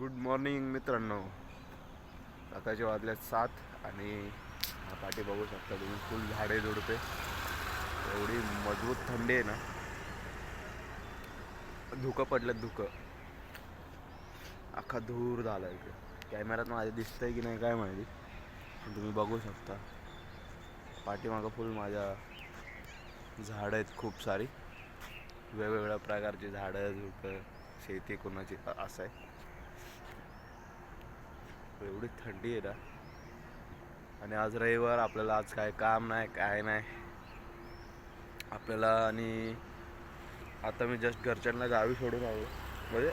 Good morning मित्रांनो. सकाळचे वाजले 7 आणि हा पाठी बघू शकता तुम्ही. फुल झाडे झुडपे, एवढी मजबूत थंडी आहे ना. धुकं पडलं, धुकं अख्खा धूर झाला इकडे. कॅमेऱ्यात माझे दिसतंय की नाही काय माहिती, पण तुम्ही बघू शकता पाठीमागं फुल माझ्या झाडं आहेत खूप सारी, वेगवेगळ्या प्रकारची झाडं झुडपं. शेती कोणाची असं आहे. एवढी थंडी आहे ना. आणि आज रविवार, आपल्याला आज काय काम नाही, काय नाही आपल्याला. आणि आता मी जस्ट घरच्यांना गावी सोडून आलो, म्हणजे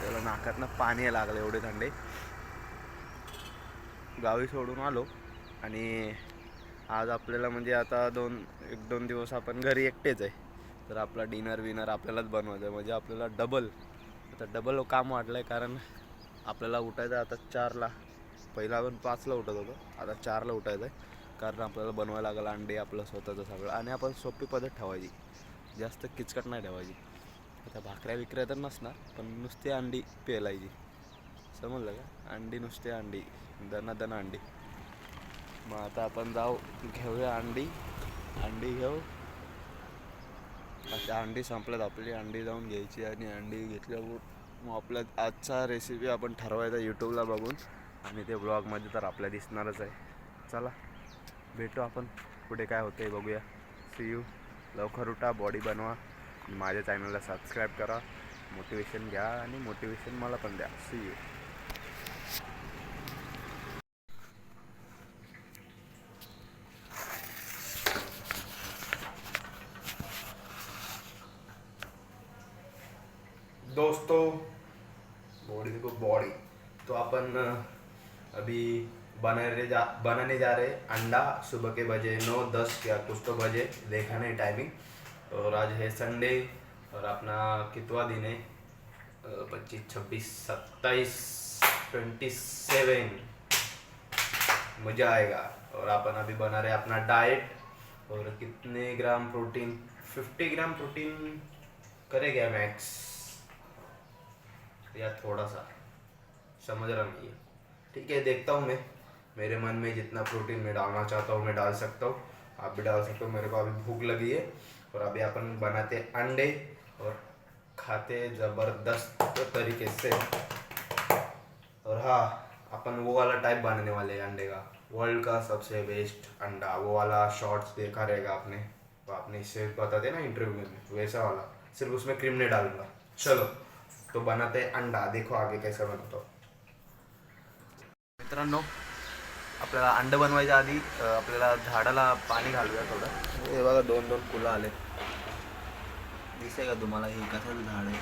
त्याला नाकातनं पाणी लागलं, एवढे थंडी. गावी सोडून आलो आणि आज आपल्याला म्हणजे आता एक दोन दिवस आपण घरी एकटेच आहे, तर आपला डिनर विनर आपल्यालाच बनवायचं आहे. म्हणजे आपल्याला डबल काम वाटलं आहे, कारण आपल्याला उठायचं आता 4ला. पहिला आपण 5ला उठत होतो, आता 4ला उठायचं आहे, कारण आपल्याला बनवायला लागलं अंडे आपलं स्वतःचं सगळं. आणि आपण सोपी पद्धत ठेवायची, जास्त किचकट नाही ठेवायची. आता भाकऱ्या विकऱ्या तर नसणार, पण नुसती अंडी पेलायची, समजलं का? अंडी, नुसते अंडी, दना अंडी. मग आता आपण घेऊया अंडी घेऊ. आता अंडी संपल्यात आपली, अंडी जाऊन घ्यायची आणि अंडी घेतल्यावर मग आपल्या आजचा रेसिपी आपण ठरवायचा यूट्यूबला बघून, आणि ते ब्लॉगमध्ये तर आपल्या दिसणारच आहे. चला भेटू आपण पुढे, काय होतं आहे बघूया. See you. लवकर उठा, बॉडी बनवा, माझ्या चॅनलला सबस्क्राईब करा, मोटिवेशन घ्या आणि मोटिवेशन मला पण द्या. See you. दोस्तों, बॉडी देखो बॉडी. तो अपन अभी बनाने जा रहे अंडा. सुबह के बजे 9-10 या कुछ तो बजे, देखा नहीं टाइमिंग. और आज है संडे, और अपना कितवा दिन है? 25, 26, 27, 27. मज़ा आएगा. और अपन अभी बना रहे अपना डाइट. और कितने ग्राम प्रोटीन? 50 ग्राम प्रोटीन करेगा मैक्स, या थोड़ा सा, समझ रहा नहीं है. ठीक है, देखता हूँ मैं. मेरे मन में जितना प्रोटीन मैं डालना चाहता हूँ मैं डाल सकता हूँ, आप भी डाल सकते हो. मेरे को अभी भूख लगी है, और अभी अपन बनाते अंडे और खाते ज़बरदस्त तरीके से. और हाँ, अपन वो वाला टाइप बनाने वाले हैं अंडे का, वर्ल्ड का सबसे बेस्ट अंडा. वो वाला शॉर्ट्स देखा रहेगा आपने, तो आपने इससे बताते ना इंटरव्यू में, वैसा वाला, सिर्फ उसमें क्रीम नहीं डालूंगा. चलो तो बनाते अंडा, देखो आगे कैसा बनतो. मित्रांनो, आपल्याला अंडं बनवायच्या आधी आपल्याला झाडाला पाणी घालूया थोडं. हे बघा, 2 फुलं आले, दिसतंय का तुम्हाला? हे कसं झाड आहे,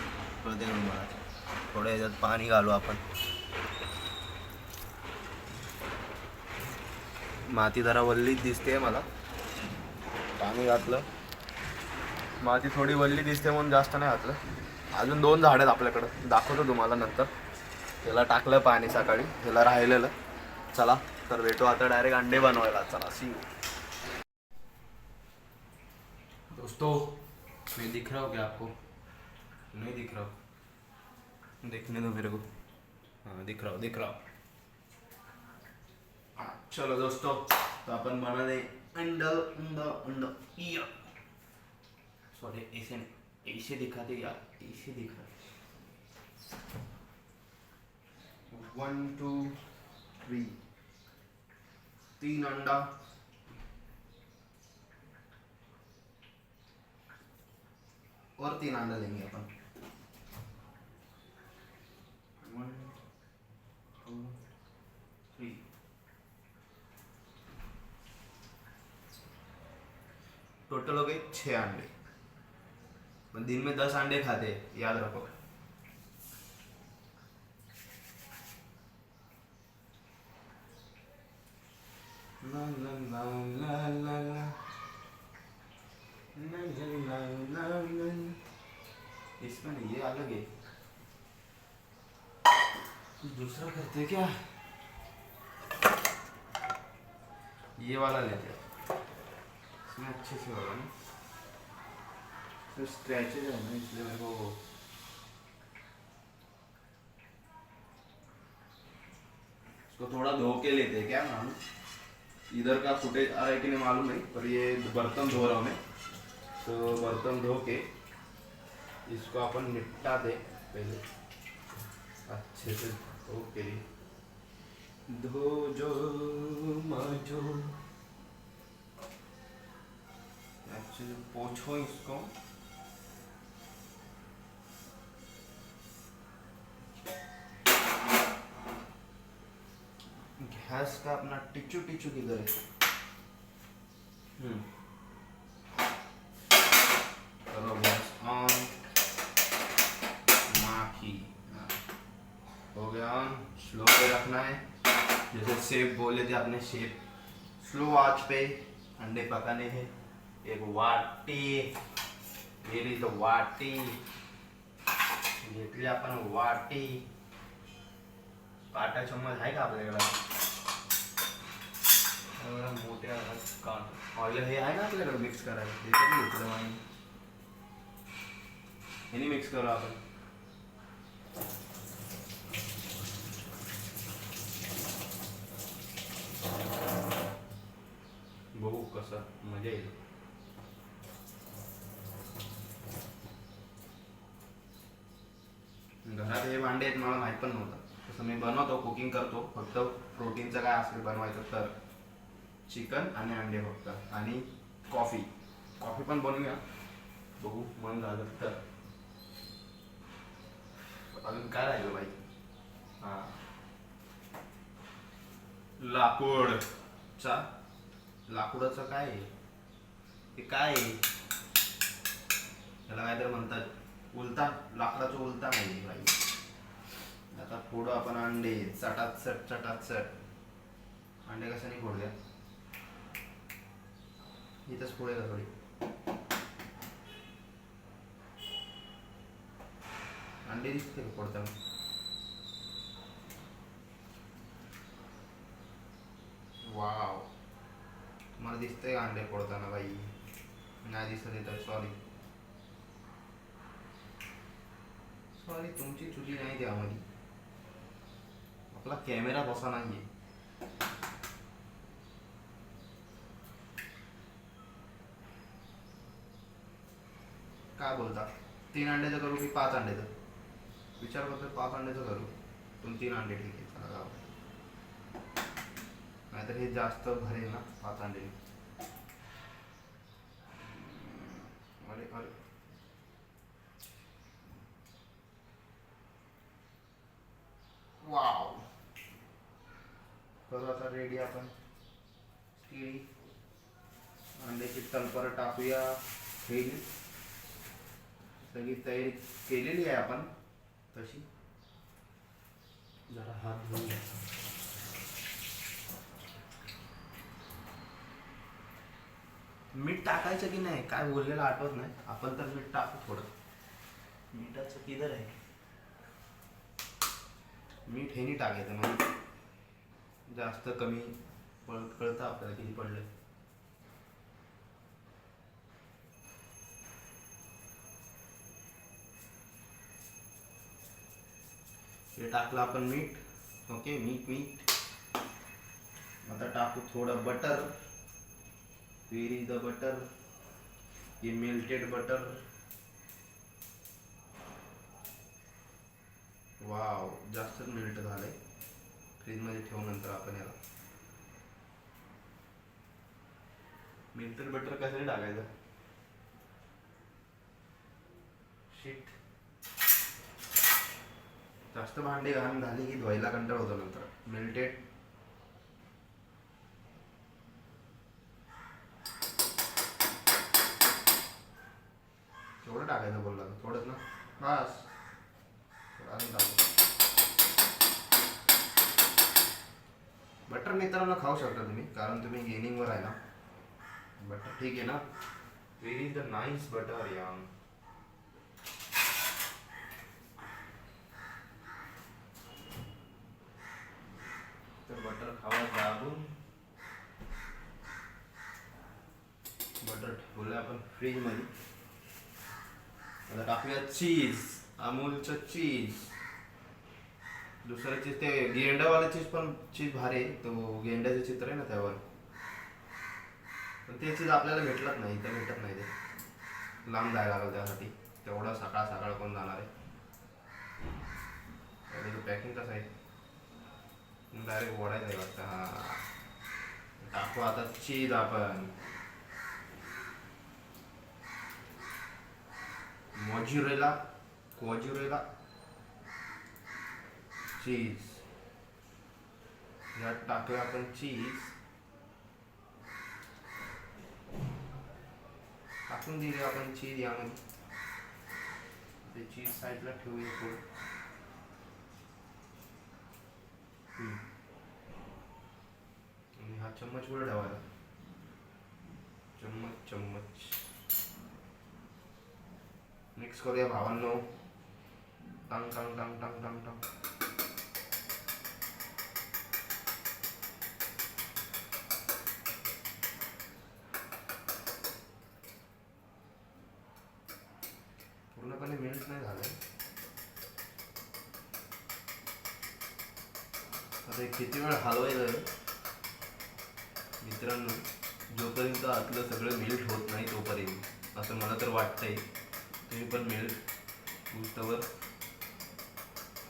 कळते का तुम्हाला? थोडं ह्याच्यात पाणी घालू आपण. माती जरा वल्ली दिसते मला, पाणी घातलं. माती थोडी वल्ली दिसते म्हणून जास्त नाही घातलं. अजून 2 झाड आहेत आपल्याकडं, दाखवतो तुम्हाला नंतर. त्याला टाकलं पाणी सकाळी, त्याला राहिलेलं. चला तर भेटू आता डायरेक्ट अंडे बनवायला. चला, सी यू. दोस्तों, मैं दिख रहा हूँ क्या आपको? नहीं दिख रहा हूँ, देखने दो मेरे को. हाँ, दिख रहा हूँ. चलो दोस्तों, तो अपन बना दे अंडा. सॉरी, ऐसे नहीं, ऐसे दिखाते यार, ऐसे दिखा. 1 2 3, 3 अंडा. और 3 अंडा लेंगे अपन. 1 2 3. टोटल हो गए 6 अंडे. दिन में 10 अंडे खाते हैं, याद रखो. ला ला ला ला ला ला. इसमें नहीं, ये अलग है. दूसरा करते क्या, ये वाला लेते हैं, इसमें अच्छे से होगा ना. तो स्ट्रेचेज है ना, इसलिए मेरे को इसको थोड़ा धो के लेते हैं क्या मालूम, इधर का फुटेज आ रहा है कि नहीं मालूम नहीं, पर ये बर्तन धो रहा हूँ मैं, तो बर्तन धो के इसको अपन निपटा दे पहले अच्छे से। ओके धो जो मजो, अच्छे से पोछो इसको। गैस का अपना टिचू टिचू किधर है? चलो गैस ऑन, माखी हो गया ऑन। स्लो पे रखना है, जैसे शेफ बोले थे आपने, शेफ स्लो आंच पे अंडे पकाने हैं। एक वाटी, गेली तो वाटी घेतली आपण, वाटी काटा चम्मच आहे का आपल्याकडे? मोठ्या ऑइल हे आहे ना आपल्याकडे मिक्स करायला, ते पण घेतलं आणि ह्यानी मिक्स करू आपण। बघू कसं मजा येईल। घरात हे भांडे आहेत मला माहित पण नव्हतं, तसं मी बनवतो, कुकिंग करतो, फक्त प्रोटीनचं काय असेल बनवायचं तर चिकन आणि अंडे फक्त, आणि कॉफी पण बनवूया, बघू मन झालं तर। अजून काय राहिलं बाई? हां लाकूडाचं काय आहे ते? काय आहे त्याला काहीतरी म्हणतात, उलटा, लाकडाचा उलटा नाही बाई। आता फोडू आपण अंडे, चटात चट। अंडे कशाने फोडूया? इथंच फोडे का थोडी? अंडे दिसते का फोडताना? वाव, मला दिसतंय अंडे फोडताना बाई? नाही दिसत आहे तर सॉरी, तुमची चुकी नाही त्यामध्ये, आपला कॅमेरा तसा नाहीये। काय बोलता? 3 अंड्याचं करू की 5 अंड्याचं? विचार करतोय 5 अंड्याचं करू, तुम 3 अंडे ठीक आहे, चला जाऊ, नाहीतर हे जास्त भरेल ना 5 अंडे। अरे अरे वाव, करू आता रेडी आपण। अंड्याची तलपर टाकूया, हे सगळी तयारी केलेली आहे आपण तशी। जरा हात धुवून घ्यायचा। मीठ टाकायचं की नाही काय बोललेलं आठवत नाही, आपण तर मीठ टाकू थोडं। मीठाचं किधर आहे? मीठ हे नाही टाकायचं, म्हणजे जास्त कमी कळतं आपल्याला किती पडलं। हे टाकलं आपण मीठ, ओके, मीठ। आता टाकू थोडं butter, where is the butter? ये मेल्टेड बटर, वाव, जास्तच मेल्ट झालंय, फ्रीजमध्ये ठेवू नंतर आपण याला। मेल्टेड बटर कशाने टाकायचं? शीट, जास्त भांडे घाण झाली की धुवायला कंटाळ होतो नंतर। मेल्टेड केवढं टाकायचं बोलला? थोडंच ना, बस, अजून टाकू। बटर मित्रांनो खाऊ शकता तुम्ही, कारण तुम्ही गेनिंगवर आहे ना, बटर ठीक आहे ना। व्हेरी द नाईस बटर यार। तर बटर खावा दाबून, बटर ठेवलं आपण फ्रीज मध्ये। आता टाकूया चीज, अमूलचं चीज, दुसरं चीज ते गेंडावाला चीज पण चीज भारी आहे. तो गेंड्याचं चित्र आहे ना त्यावर, पण ते चीज आपल्याला भेटलंच नाही, इथं भेटत नाही ते, लांब जायला लागलं त्यासाठी. तेवढं सकाळ सकाळ कोण जाणार आहे. पॅकिंग कसं आहे, डायरेक्ट ओढायचं आहे वाटतं. हा टाकू आता चीज आपण. मोझरेला कोझरेला चीज यात टाकूया आपण चीज. टाकून दिले आपण चीज यामध्ये. ते चीज साईडला ठेवूया थोडं. आणि हा चम्मच वर ठेवायला. चम्मच चम्मच मिक्स करूया भावांनो. टंग टंग टंग टंग टंग टंग. पूर्णपणे मेल्ट नाही झालं. आता हे किती वेळ हलवायचं मित्रांनो, जोपर्यंत आतलं सगळं मेल्ट होत नाही तोपर्यंत, असं मला तर वाटतंय. तुम्ही पण मेल्ट होईस्तोवर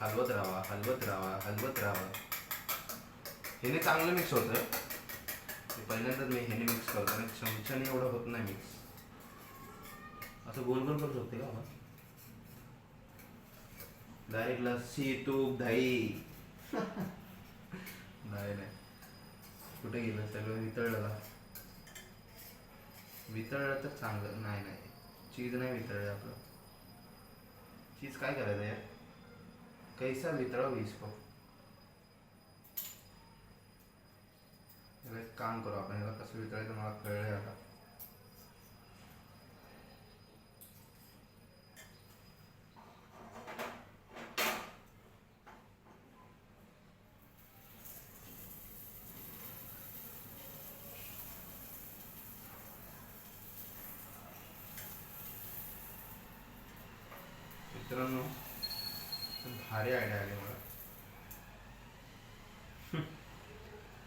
हलवत राहा हलवत राहा हलवत राहा. ह्याने चांगलं मिक्स होतं. पहिल्यांदाच मी ह्याने मिक्स करतो आणि चमच्याने एवढं होत नाही मिक्स. असं गोल गोल करू शकते का आपण डायरेक्ट लस्सी तूप दही? नाही नाही, कुठे गेलं सगळं वितळलं. वितळलं तर चांगलं. नाही नाही, चीज नाही वितळलं आपलं. चीज काय करायचं यार, कैसा वितळाव इसको. एक काम करू आपण, याला कसं वितळायचं मला कळलंय आता. मित्रांनो भारी आयडिया आली मला.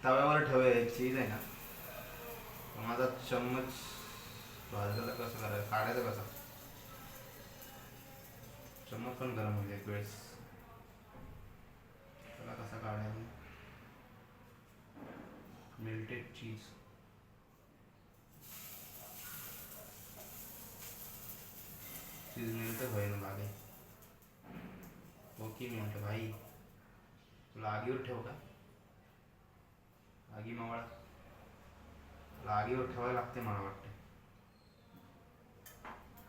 तव्यावर ठेवायची चीज आहे ना, माझा चम्मच भाजायला कसं करायचं, काढायचं कसा. चम्मच पण गरम होईल एक वेळेस. त्याला कसा काढायचा. मेल्टेड चीज. चीज मेल्ट होईल भाई. ओके मिनिट भाई, तुला आगीवर ठेव का. आगी मावळा, तुला आगीवर ठेवायला लागते मला वाटते.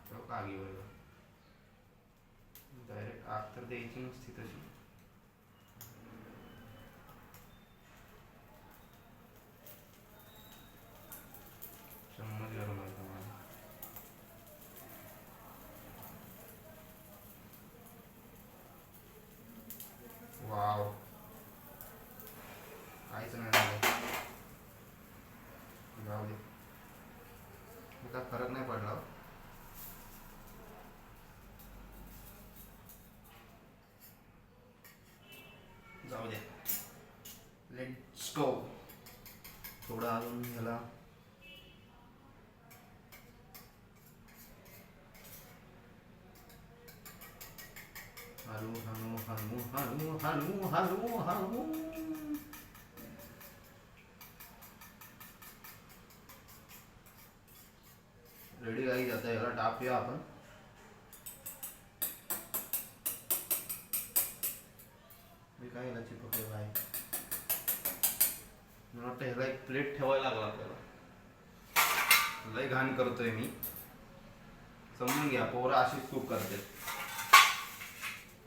ठेव का आगीवर. डायरेक्ट आग तर द्यायची नसती तशी. चम्मच गरम आहे तुम्हाला. वाव, काहीच नाही झालं. जाऊ दे, काय फरक नाही पडला. जाऊ दे, लेट्स गो. थोडं अजून ह्याला हलू हलू हलू हलू हलू हलू हलू. रेडी गाईज, आता याला टाकूया आपण. मी काय याला चिपकलेलं आहे. मला वाटतं ह्याला एक प्लेट ठेवायला लागला आपल्याला. लय घाण करतोय मी, समजून घ्या. पोरं अशीच चूक करते.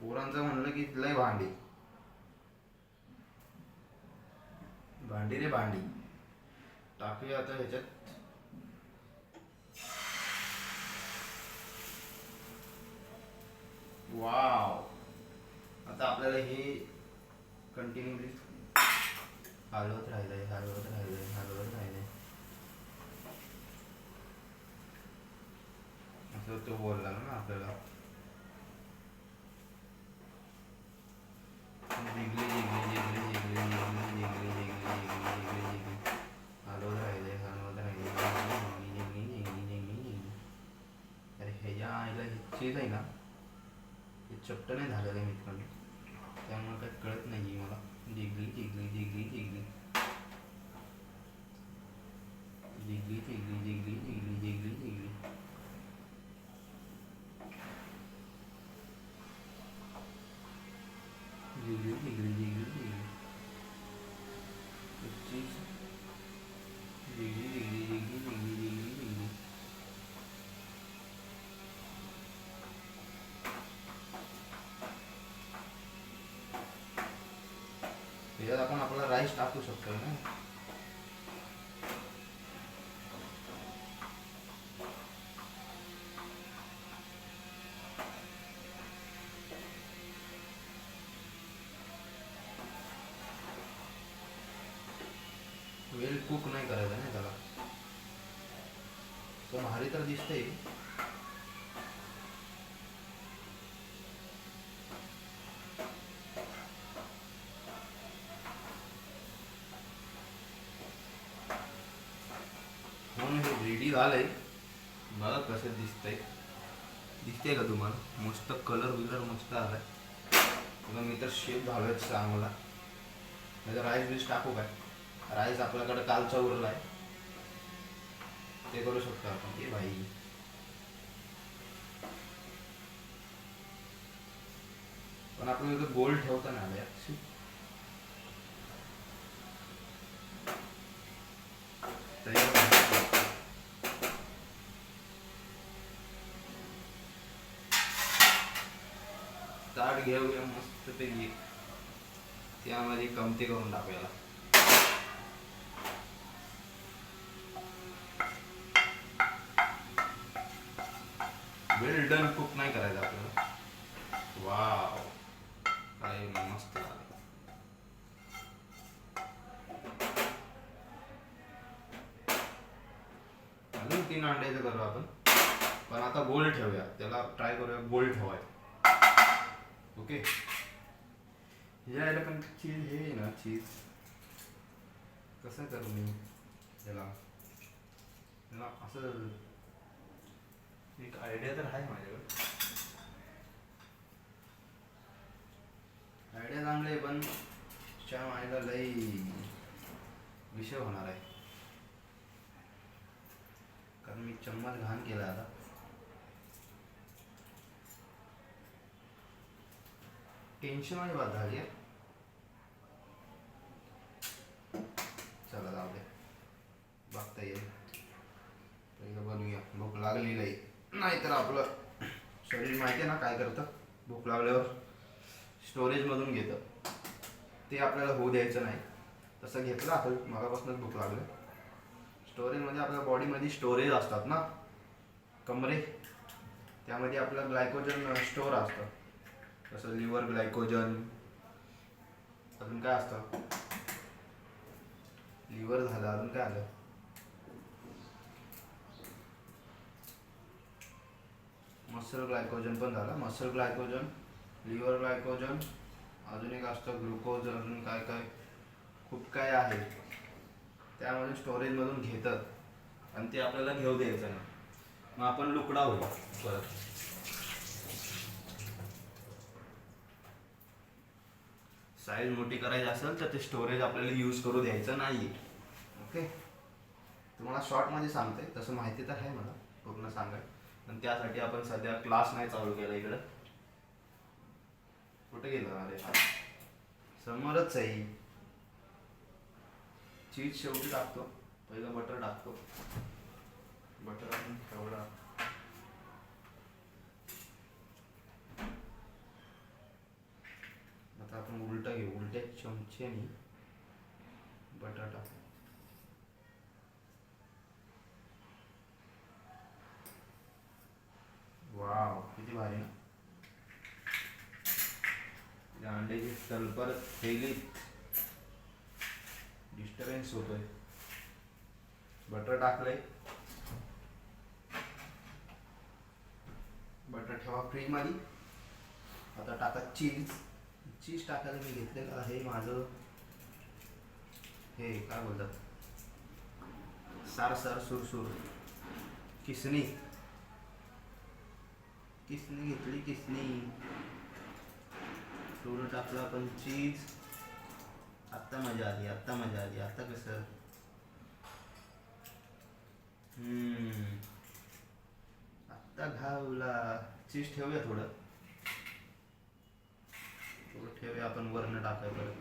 पोरांचं म्हणलं की लय भांडी भांडी रे भांडी. टाकूया आता ह्याच्यात. वाव, आता आपल्याला हे कंटिन्युअसली हलवत राहिलंय हलवत राहिलंय हलवत राहिलंय. असं तो बोलला ना आपल्याला. चीज आहे ना ते चपट नाही झालेलं आहे मित्रांनो, त्यामुळे काही कळत नाही मला. जिगली जिगली जिगली जिगली जिगली जिगली जिगली जिगली जिगली जिगली. जिगली जिगली जिगली जिगली चीज जिगली जिगली जिगली जिगली जिगली जिगली. त्याच्यात आपण आपला राईस टाकू शकतो ना. वेल कुक नाही करायचं ना त्याला, तो भारी तर दिसतंय. म्हणून हे रेडी झालंय. बघा कसं दिसतंय, दिसतंय का तुम्हाला? मस्त कलर बिलर मस्त आलाय. मी तर शेप झालोय चांगला. नाही तर राईस बीस टाकू काय? राईस आपल्याकडे कालचा उरला आहे, ते करू शकतो आपण. ते भाई पण आपण इथं गोल ठेवता ना आल्या ताट घेऊया मस्त पैकी, त्यामध्ये कमती करून टाकूया. वेल डन कुक नाही करायचं आपल्याला. वाव काय मस्त झालं. अजून 3 अंड्याचं करू आपण, पण आता गोल ठेवूया. त्याला ट्राय करूया गोल ठेवायचं. ओके. यायला पण चीज हे ना, चीज कसं करू मी त्याला असं. एक आयडिया तर आहे माझ्याकडे. आयडिया चांगली आहे पण च्या मायला लई विषय होणार आहे, कारण मी चम्मच घाण केला आता. टेन्शन माझी बात झाली आहे. चला जाऊ दे, बघता येईल. पहिलं बनवूया. भूक लागलेली आहे, नाहीतर आपलं शरीर माहिती आहे ना काय करतं. भूक लागल्यावर स्टोरेजमधून घेतं, ते आपल्याला होऊ द्यायचं नाही. तसं घेतलं आपण मगापासूनच भूक लागलं. स्टोरेजमध्ये आपल्या बॉडीमध्ये स्टोरेज असतात ना कमरे, त्यामध्ये आपलं ग्लायकोजन स्टोअर असतं. तसं लिव्हर ग्लायकोजन, अजून काय असतं, लिव्हर झालं, अजून काय आलं, मसल ग्लायकोजन पण झालं. मसल ग्लायकोजन, लिव्हर ग्लायकोजन, अजून एक असतं ग्लुकोज, अजून काय काय खूप काय आहे. त्यामध्ये स्टोरेजमधून घेतात आणि ते आपल्याला घेऊ द्यायचं नाही. मग आपण लुकडा होईल परत. साईज मोठी करायची असेल तर ते स्टोरेज आपल्याला यूज करू द्यायचं नाही. ओके. तुम्हाला शॉर्टमध्ये सांगते, तसं माहिती तर आहे मला, पूर्ण सांगाय. पण त्यासाठी आपण सध्या क्लास नाही चालू केला इकडं. कुठे गेलं? अरे समोरच आहे. चीज शेवटी टाकतो, पहिलं बटर टाकतो. बटर आपण ठेवला. आता आपण उलटा घेऊ, उलट्या चमच्याने बटर टाकू. वाव किती भारी ना. अंड्याची तलपर फेली, डिस्टर्बन्स होतोय. बटर टाकलंय, बटर ठेवा फ्रीज मध्ये. आता टाका चीज. चीज टाकायला मी घेतलेलं आहे माझं हे काय बोलतात, सार सार सुरसुर किसनी. किसने घेतली किसने. थोडं टाकलं आपण चीज. आत्ता मजा आली आता कसं. आत्ता घावला. चीज ठेवूया थोडं ठेवूया आपण वरनं टाकाय परत.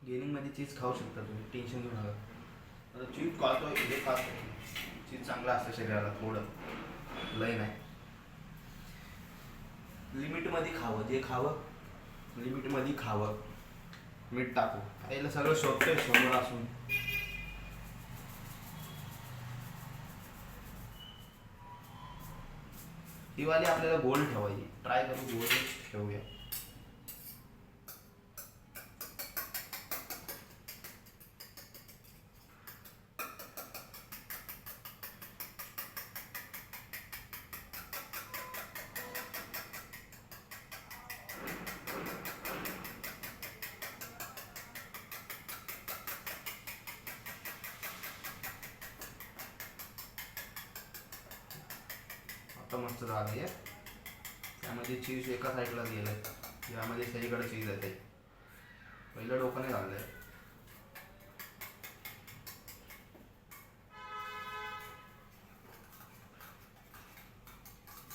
गेमिंग मध्ये चीज खाऊ शकता तुम्ही, टेन्शन घेऊ नका. आता चीज खातो हे खातो. चीज चांगला असतं शरीराला, थोडं लय नाही. लिमिटमध्ये खावं, जे खावं लिमिटमध्ये खावं. मीठ टाकू याला सगळं शोधतंय समोर असून. ही वाली आपल्याला गोल ठेवायची, ट्राय करू गोल ठेवूया. आता मस्त झालं आहे. त्यामध्ये चीज एका साईडला गेलं आहे, यामध्ये सगळीकडे चीज येते. पहिलं डोकं नाही झालं आहे.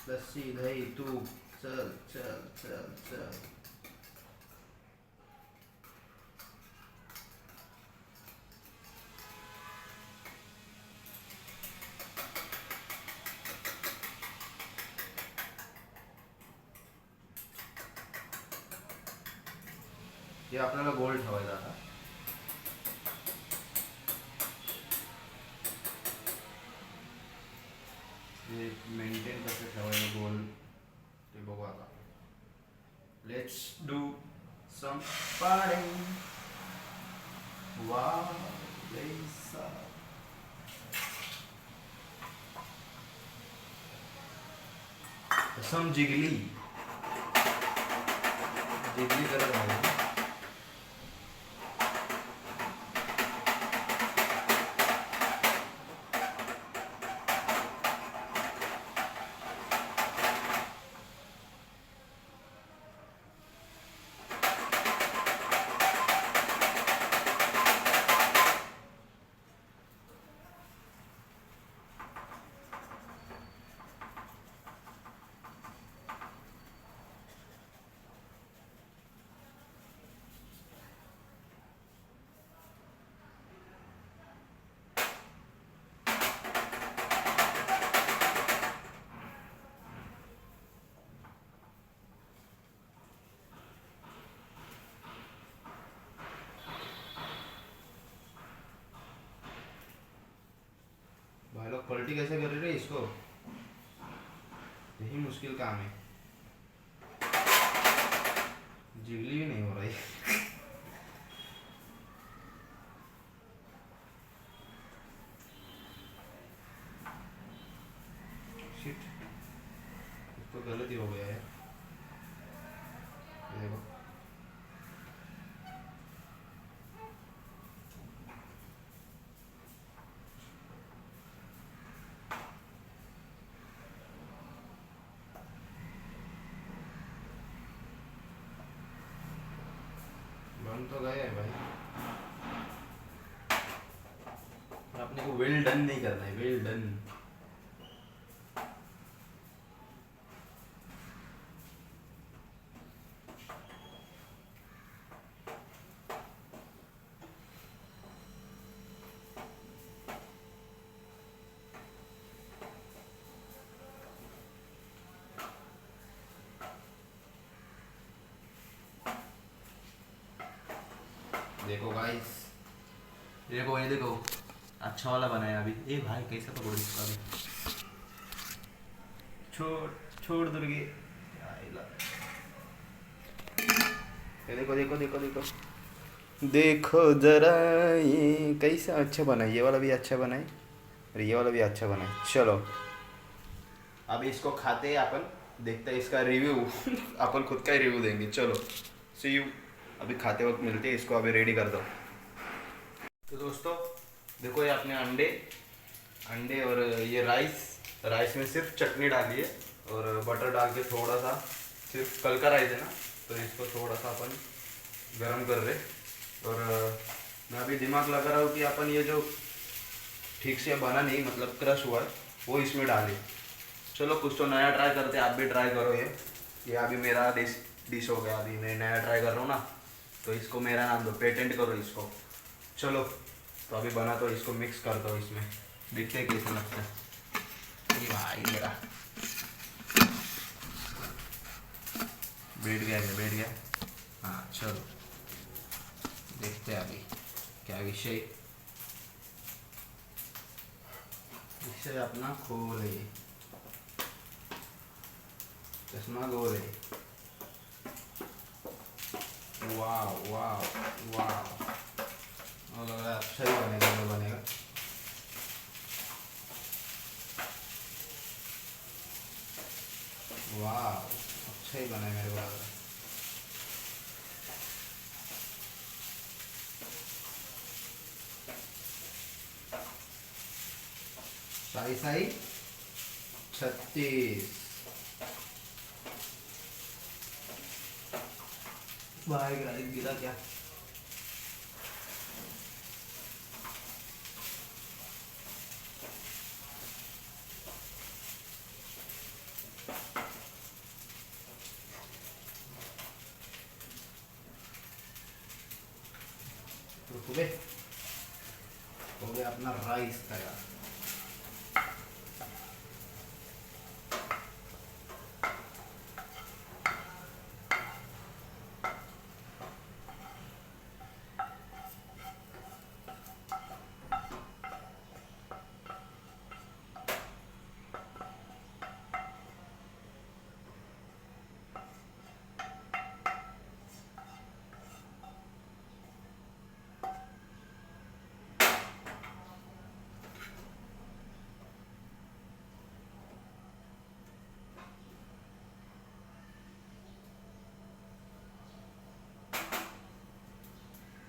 लस्सी दही तूप चल चल चल चल. हे आपल्याला गोल ठेवायचं आता. हे मेंटेन कसं ठेवायचं गोल ते बघू आता. Let's do some pudding. Wow लेसा. सम जिगली जिगली करत आहे. भाई लोग पलटी कैसे कर रहे हैं इसको, यही मुश्किल काम है. जिगली भी नहीं हो रही. शिट, तो गलत ही हो गया है. ये देखो बन तो गया है भाई. अपने को वेल डन नहीं करना है, वेल डन. देखो गाइस, देखो ये देखो अच्छा वाला बनाया अभी. ए भाई कैसे पकड़ो इसको अभी. छोड़ छोड़ दुर्गे. ये देखो देखो देखो देखो देखो जरा ये कैसा अच्छा बना है. ये वाला भी अच्छा बना है और ये वाला भी अच्छा बना है. चलो अभी इसको खाते हैं अपन, देखते हैं इसका रिव्यू. अपन खुद का ही रिव्यू देंगे. चलो सी यू. अभी खाते वक्त मिलते हैं. इसको अभी रेडी कर दो. तो दोस्तों देखो ये अपने अंडे और ये राइस राइस में सिर्फ चटनी डाली है और बटर डाल के थोड़ा सा सिर्फ कल का राइस है ना, तो इसको थोड़ा सा अपन गरम कर रहे। और मैं अभी दिमाग लगा रहा हूँ कि अपन ये जो ठीक से बना नहीं मतलब क्रश हुआ है वो इसमें डालें। चलो कुछ तो नया ट्राई करते हैं, आप भी ट्राई करो। ये अभी मेरा डिश हो गया, अभी मैं नया ट्राई कर रहा हूँ ना, तो इसको मेरा नाम दो, पेटेंट करो इसको। चलो तो अभी बना तो इसको मिक्स कर दो इसमें, देखते हैं कैसे लगता है। ये भाई मेरा बैठ गया। हाँ चलो देखते हैं अभी क्या विषय अपना खोले, चश्मा गोले। वाह वाह वाह, और लग रहा है अच्छा ही बनेगा। वाह अच्छा ही बना है मेरे को लग रहा है। साई 36 भाई गिरा क्या? हो गया अपना राइस तैयार।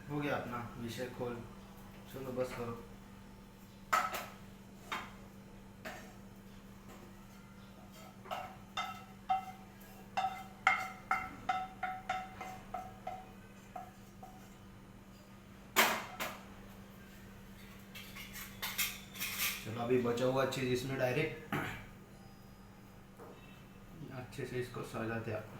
हो गया अपना विषय खोल। चलो बस करो। चलो अभी बचा हुआ चीज इसमें डायरेक्ट अच्छे से इसको सजाते आप।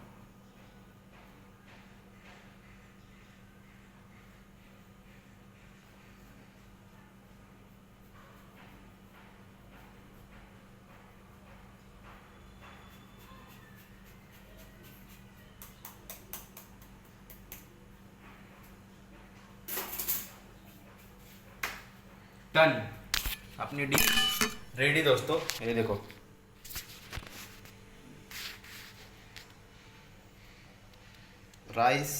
डन, अपनी डिश रेडी दोस्तों। ये देखो राइस,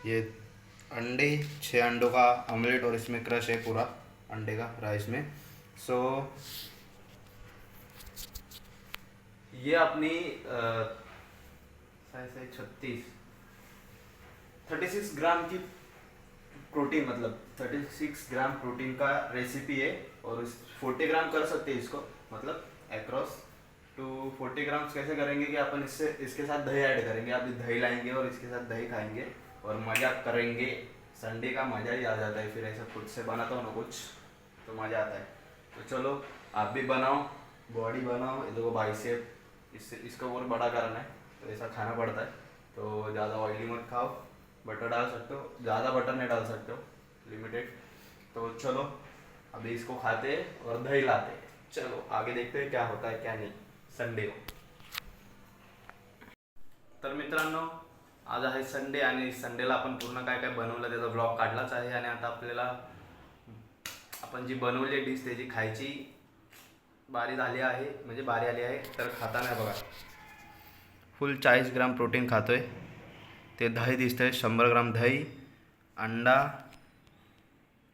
ये अंडे, 6 अंडों का ऑमलेट और इसमें क्रश है पूरा अंडे का राइस में। सो ये अपनी 36 ग्राम की प्रोटीन, मतलब 36 ग्राम प्रोटीन का रेसिपी है। और 40 ग्राम कर सकते हैं इसको, मतलब अक्रॉस टू 40 ग्राम्स कैसे करेंगे कि अपन इसके साथ दही ऐड करेंगे। अभी दही लाएंगे और इसके साथ दही खाएंगे और मज़ा करेंगे। संडे का मज़ा ही आ जाता है, फिर ऐसा खुद से बनाता हूँ ना कुछ तो मज़ा आता है। तो चलो आप भी बनाओ, बॉडी बनाओ। ये देखो बाइसेप, इसको और बड़ा करना है तो ऐसा खाना पड़ता है। तो ज़्यादा ऑयली मत खाओ, बटर डाल सकते हो, ज़्यादा बटर नहीं डाल सकते हो, लिमिटेड। तो चलो अभी इसको खाते और दही लाते। चलो आगे देखते हैं क्या होता है क्या नाही संडे को। तर मित्रांनो आज आहे संडे आणि संडेला आपण पूर्ण काय काय बनवलं त्याचा ब्लॉग काढलाच आहे। आणि आता आपल्याला आपण जी बनवली डिश त्याची खायची बारी झाली आहे, म्हणजे बारी आली आहे। तर खाताना बघा फुल 40 ग्राम प्रोटीन खातोय, ते दही दिसतंय 100 ग्राम दही, अंडा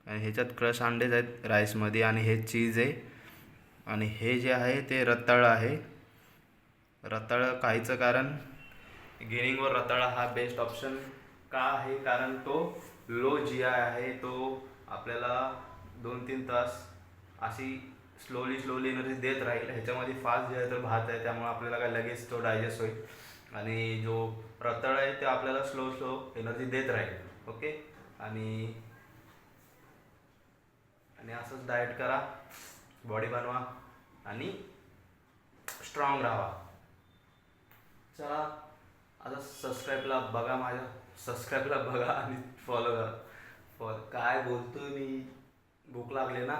आणि ह्याच्यात क्रश अंडेच आहेत राईसमध्ये, आणि हे चीज आहे, आणि हे जे आहे ते रताळं आहे। रताळं खायचं कारण गेनिंगवर रताळा हा बेस्ट ऑप्शन का आहे, कारण तो लो जी आहे, तो आपल्याला 2-3 तास अशी स्लोली एनर्जी देत राहील. ह्याच्यामध्ये फास्ट जे आहे तर भात आहे, त्यामुळे आपल्याला काय लगेच तो डायजेस्ट होईल. आणि जो रताळ आहे ते आपल्याला स्लो एनर्जी देत राहील. ओके. आणि असंच डाएट करा, बॉडी बनवा आणि स्ट्रॉंग राहा. चला आता सबस्क्राईबला बघा, आणि फॉलो करा. काय बोलतोय मी, भूक लागली ना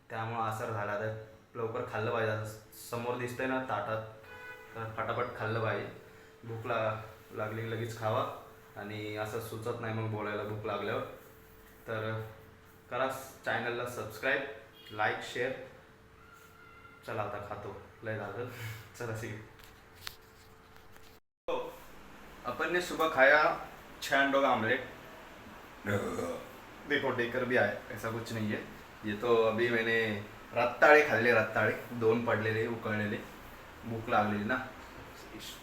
त्यामुळं असर झाला. तर लवकर खाल्लं पाहिजे. समोर दिसतंय ना ताटात, तर फटाफट खाल्लं पाहिजे. भूक लागली लगेच खावा. आणि असं सुचत नाही मग बोलायला भूक लागल्यावर. तर करा चॅनलला सबस्क्राईब, लाईक, शेअर. चला आता खातो, लय झालं. चला सी. अपन ने सुबह खाया 6 अंडों का आमलेट. देखो टेकर भी आया, ऐसा कुछ नहीं है. ये तो अभी मैंने रत्ताळे खाल्ले, 2 पडलेले उकळलेले. भूक लागलेली ना,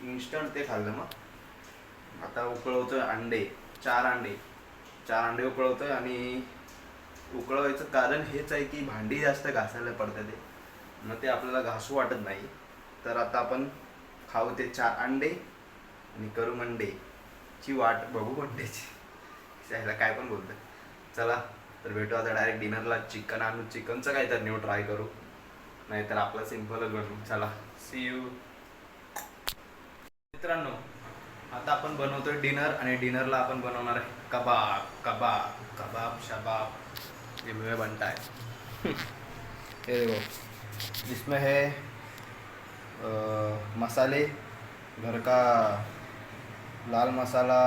इन्स्टंट ते खाल्लं. मग आता उकळवतोय अंडे, 4 अंडे उकळवतोय. आणि उकळवायचं कारण हेच आहे की भांडी जास्त घासायला पडतं ते, मग ते आपल्याला घासू वाटत नाही. तर आता आपण खाऊ ते 4 अंडे आणि करू मंडेची वाट बघू. मंडेची त्याला काय पण बोलतं. चला तर भेटू आता डायरेक्ट डिनरला. चिकन आणू, चिकनचं काय तर न्यू ट्राय करू, नाहीतर आपला सिम्पलच बनवू. चला सी यू. मित्रांनो आता आपण बनवतोय डिनर, आणि डिनरला आपण बनवणार आहे कबाब शबाब. ये मुझे बनता है. ये देखो, इसमें है मसाले, घर का लाल मसाला,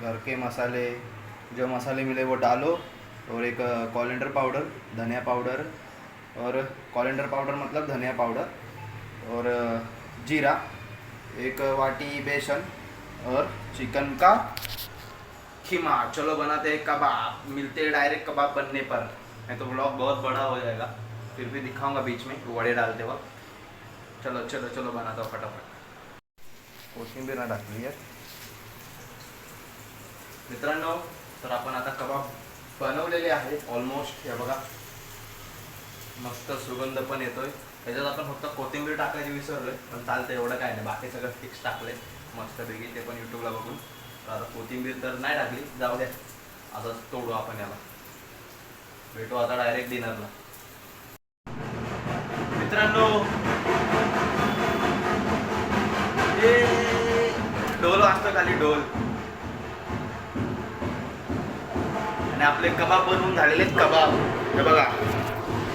घर के मसाले, जो मसाले मिले वो डालो. और एक कोरिएंडर पाउडर, धनिया पाउडर, और कोरिएंडर पाउडर मतलब धनिया पाउडर, और जीरा, 1 वाटी बेसन, और चिकन का खीमा. चलो बनाते हैं कबाब. मिलते हैं डायरेक्ट कबाब बनने पर, नहीं तो ब्लॉग बहुत बड़ा हो जाएगा. फिर भी दिखाऊंगा बीच में वड़े डालते वक्त. चलो बनाता हूँ फटाफट. कोथिंबीर ना टाकली आहे मित्रांनो. तर आपण आता कबाब बनवलेले आहेत ऑलमोस्ट. हे बघा मस्त सुगंध पण येतोय. त्याच्यात आपण फक्त कोथिंबीर टाकायची विसरलोय, पण चालतं, एवढं काय नाही. बाकी सगळं फिक्स टाकलंय मस्त पैकी, ते पण यूट्यूबला बघून. तर आता कोथिंबीर तर नाही टाकली, जाऊ द्या. आता तोडू आपण याला. भेटू आता डायरेक्ट डिनरला. मित्रांनो ढोल वाजतो खाली, ढोल. आणि आपले कबाब बनवून झालेले कबाब. हे बघा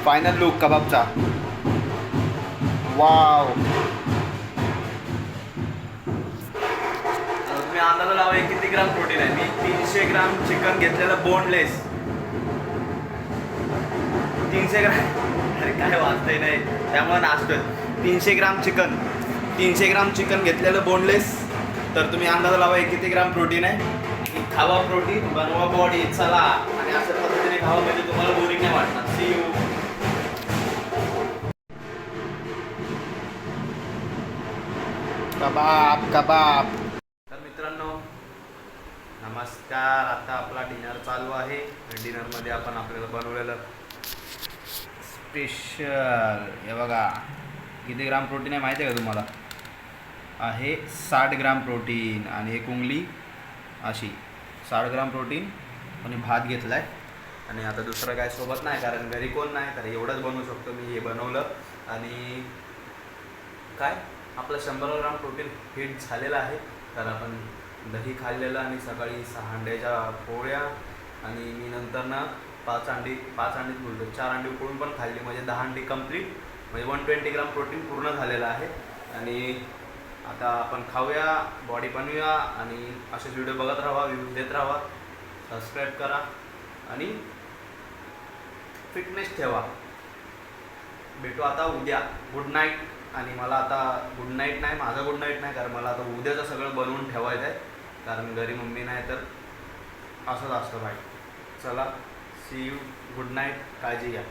फायनल लुक कबाबचा. वाव. तुम्ही अंदाजा लावा किती ग्राम प्रोटीन आहे. मी 300 ग्राम चिकन घेतलेलं बोनलेस. 300 ग्राम, अरे काय वाचतंय नाही त्यामुळे नाचतोय. 300 ग्राम चिकन घेतलेलं बोनलेस. तर तुम्ही अंदाजा लावा किती ग्राम प्रोटीन आहे. खावा प्रोटीन, बनवा बॉडी. चला, आणि अशा पद्धतीने खावा म्हणजे तुम्हाला बोरिंग नाही वाटणार. See you. कबाब. तर मित्रांनो नमस्कार. आता आपला डिनर चालू आहे. डिनरमध्ये आपण आपल्याला बनवलेलं स्पेशल. हे बघा किती ग्राम प्रोटीन आहे माहिती आहे का तुम्हाला. आहे 60 ग्राम प्रोटीन. आणि एक उंगली अशी 60 ग्राम प्रोटीन. आणि भात घेतला आहे. आणि आता दुसरं काय सोबत नाही, कारण घरी कोण नाही, तर एवढंच बनवू शकतो मी. हे बनवलं. आणि काय आपलं 100 ग्राम प्रोटीन हिट झालेलं आहे. तर आपण दही खाल्लेलं, आणि सकाळी 6 अंड्याच्या पोळ्या, आणि मी नंतर ना 5 अंडीच बोलतो, 4 अंडी उकळून पण खाल्ली. म्हणजे 10 अंडी कंप्लीट, म्हणजे 120 ग्राम प्रोटीन पूर्ण झालेलं आहे. आणि आता आपण खाऊया, बॉडी बनवूया, आणि असेच व्हिडिओ बघत राहा, व्ह्यूज देत राहा. सबस्क्राईब करा आणि फिटनेस ठेवा. भेटू आता उद्या. Good night. आणि मला आता गुड नाईट नाही, माझा गुड नाईट नाही, कारण मला आता उद्याचं सगळं बनवून ठेवायचं आहे, कारण घरी मम्मी नाही, तर असंच असतं भाई. चला सी यू. Good night. काळजी घ्या.